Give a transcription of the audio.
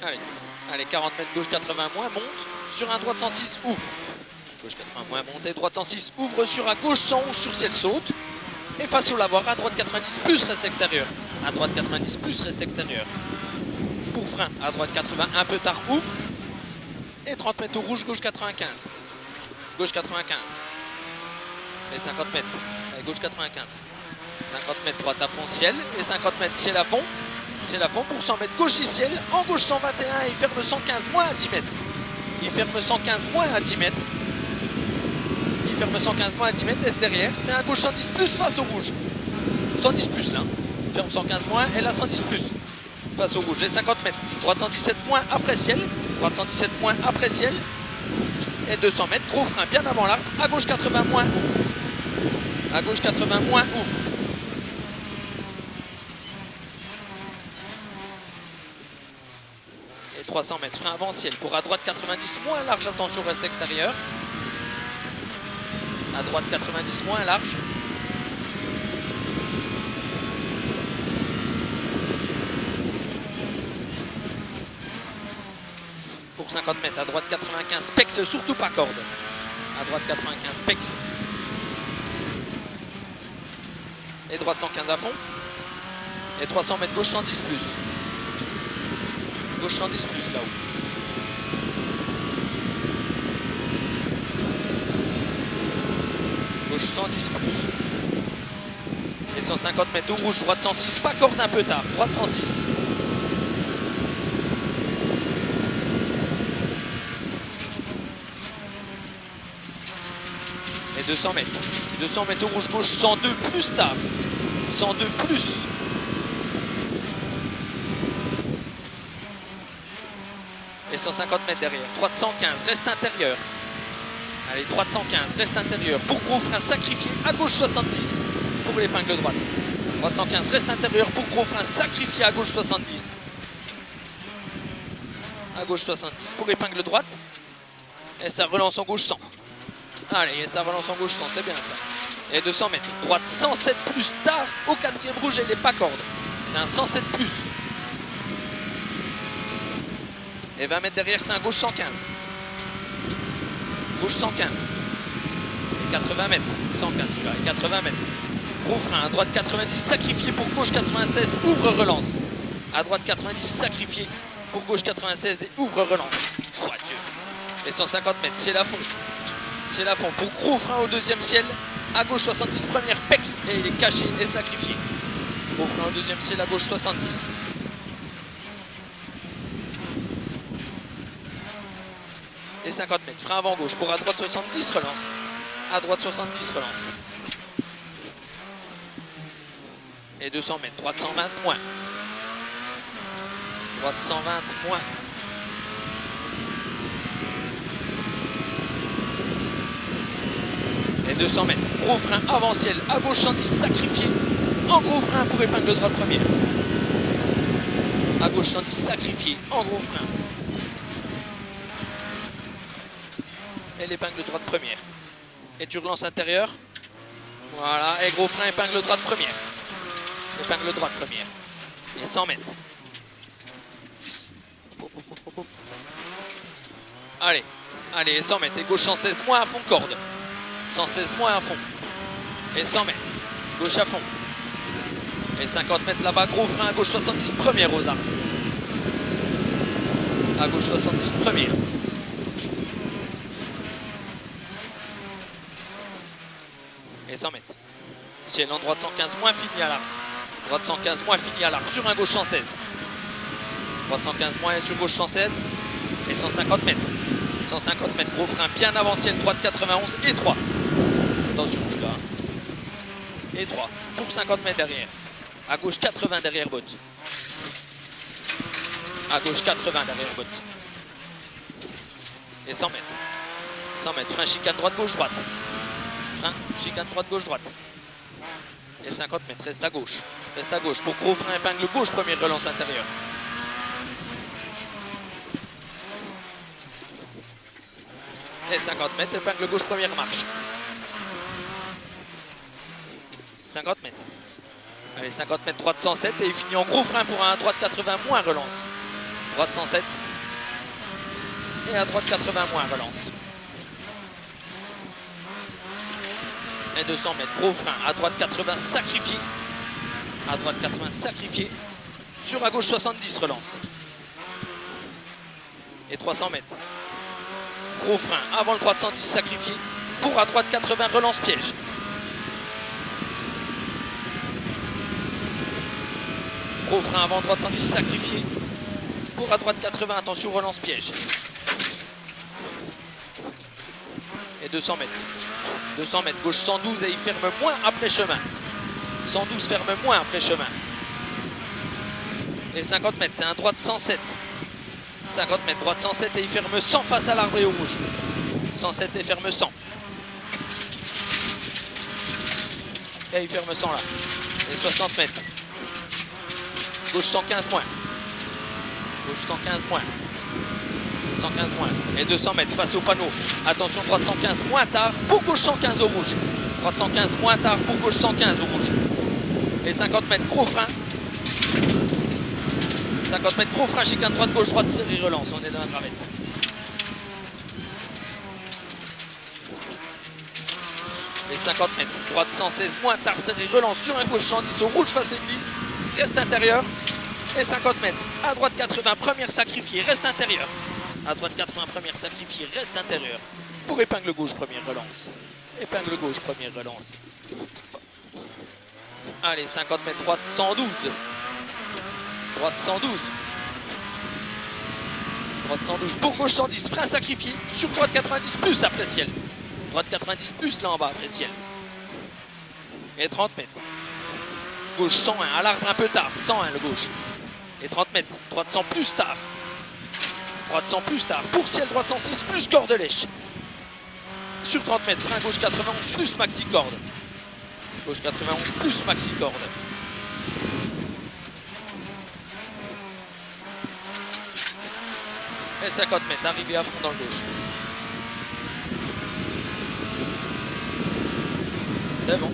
Allez, allez, 40 mètres, gauche 80 moins, monte. Sur un droite 106, ouvre. Gauche 80 moins, montée, droite 106, ouvre sur un gauche 111 sur ciel saute. Et face au lavoir, à droite 90 plus reste extérieur. À droite 90 plus reste extérieur. Pour frein, à droite 80, un peu tard, ouvre. Et 30 mètres au rouge, gauche 95. Gauche 95. Et 50 mètres. Allez, gauche 95. 50 mètres droite à fond, ciel. Et 50 mètres ciel à fond. Ciel à fond pour 100 mètres gauche et ciel. En gauche 121, il ferme 115 moins à 10 mètres. Il ferme 115 moins à 10 mètres. Il ferme 115 moins à 10 mètres, laisse derrière. C'est un gauche 110 plus face au rouge. 110 plus là. Il ferme 115 moins et là 110 plus. Face au rouge. Et 50 mètres. Droite 117 moins après ciel. Droite 117 moins après ciel. Et 200 mètres. Gros frein bien avant l'arbre. À gauche 80 moins ouvre. À gauche 80 moins ouvre. Et 300 mètres. Frein avant ciel. Pour à droite 90 moins large. Attention reste extérieur. À droite 90 moins large. Pour 50 mètres, à droite 95, pex, surtout pas corde. À droite 95, pex. Et droite 115 à fond. Et 300 mètres, gauche 110 plus. Gauche 110 plus là-haut. Gauche 110 plus. Et 150 mètres au rouge, droite 106, pas corde un peu tard, droite 106. Et 200 mètres. 200 mètres au rouge, gauche 102 plus tard. 102 plus. Et 150 mètres derrière. Droite 115, reste intérieur. Allez, droite 115, reste intérieur. Pour gros frein sacrifié, à gauche 70 pour l'épingle droite. Droite 115, reste intérieur. Pour gros frein sacrifié, à gauche 70. À gauche 70 pour épingle droite. Et ça relance en gauche 100. Allez, et ça relance en gauche 100, c'est bien ça. Et 200 mètres. Droite 107 plus tard au quatrième rouge et il n'est pas corde. C'est un 107 plus. Et 20 mètres derrière, c'est un gauche 115. Gauche 115. Et 80 mètres. 115 celui-là. Et 80 mètres. Gros frein. À droite 90 sacrifié pour gauche 96. Ouvre relance. À droite 90 sacrifié pour gauche 96 et ouvre relance. Oh, Dieu. Et 150 mètres. Ciel à fond. Ciel à fond. Pour gros frein au deuxième ciel. À gauche 70 première pex. Et il est caché et sacrifié. Gros frein au deuxième ciel à gauche 70. Et 50 mètres, frein avant gauche pour à droite 70, relance. À droite 70, relance. Et 200 mètres, droite 120, moins. Droite 120, moins. Et 200 mètres, gros frein avant ciel, à gauche 110, sacrifié. En gros frein pour épingle droite première. À gauche 110, sacrifié, en gros frein. Et l'épingle droite première. Et tu relances intérieur. Voilà, et gros frein, épingle droite première. Épingle droite première. Et 100 mètres. Allez, allez, 100 mètres. Et gauche 116 moins à fond corde. 116 moins à fond. Et 100 mètres. Gauche à fond. Et 50 mètres là-bas, gros frein à gauche 70 première aux arbres. À gauche 70 première. Et 100 mètres. Ciel en droite 115 moins fini à l'arbre. Droite 115 moins fini à l'arbre sur un gauche 116. Droite 115 moins et sur gauche 116. Et 150 mètres. 150 mètres, gros frein bien avant ciel, droite 91 et 3. Attention celui-là. Et 3. Pour 50 mètres derrière. À gauche 80 derrière botte. À gauche 80 derrière botte. Et 100 mètres. 100 mètres, frein chicane droite gauche droite. Frein, chicane droite gauche droite. Et 50 mètres, reste à gauche. Reste à gauche. Pour gros frein, épingle gauche, première relance intérieure. Et 50 mètres, épingle gauche, première marche. 50 mètres. Allez, 50 mètres, droite 107 et il finit en gros frein pour un droite 80 moins relance. droite 107. Et à droite 80 moins, relance. Et 200 mètres, gros frein, à droite 80, sacrifié. À droite 80, sacrifié. Sur à gauche 70, relance. Et 300 mètres. Gros frein, avant le droite 110, sacrifié. Pour à droite 80, relance piège. Gros frein, avant droite 110, sacrifié. Pour à droite 80, attention, relance piège. Et 200 mètres. 200 mètres, gauche 112 et il ferme moins après chemin. 112 ferme moins après chemin. Et 50 mètres, c'est un droite 107. 50 mètres, droite 107 et il ferme 100 face à l'arbre et au rouge. 107 et ferme 100. Et il ferme 100 là. Et 60 mètres. Gauche 115 moins. Gauche 115 moins. 115 moins. Et 200 mètres face au panneau. Attention, droite 115 moins tard pour gauche 115 au rouge. Droite 115 moins tard pour gauche 115 au rouge. Et 50 mètres, gros frein. 50 mètres, gros frein, chicane droite, gauche, droite, série, relance. On est dans la gravette. Et 50 mètres, droite 116 moins tard, série, relance sur un gauche 110 au rouge face église. Reste intérieur. Et 50 mètres, à droite 80, première sacrifiée, reste intérieur. À droite 80, première sacrifiée, reste intérieur. Pour épingle gauche, première relance. Épingle gauche, première relance. Allez, 50 mètres, droite 112. Droite 112. Droite 112. Pour gauche 110, frein sacrifié. Sur droite 90 plus après ciel. Droite 90 plus là en bas après ciel. Et 30 mètres. Gauche 101, à l'arbre un peu tard. 101 le gauche. Et 30 mètres. Droite 100 plus tard. Droite 100 plus tard. Pour ciel, droite 106 plus corde lèche. Sur 30 mètres, frein gauche 91 plus maxi corde. Gauche 91 plus maxi corde. Et 50 mètres, arrivé à fond dans le gauche. C'est bon.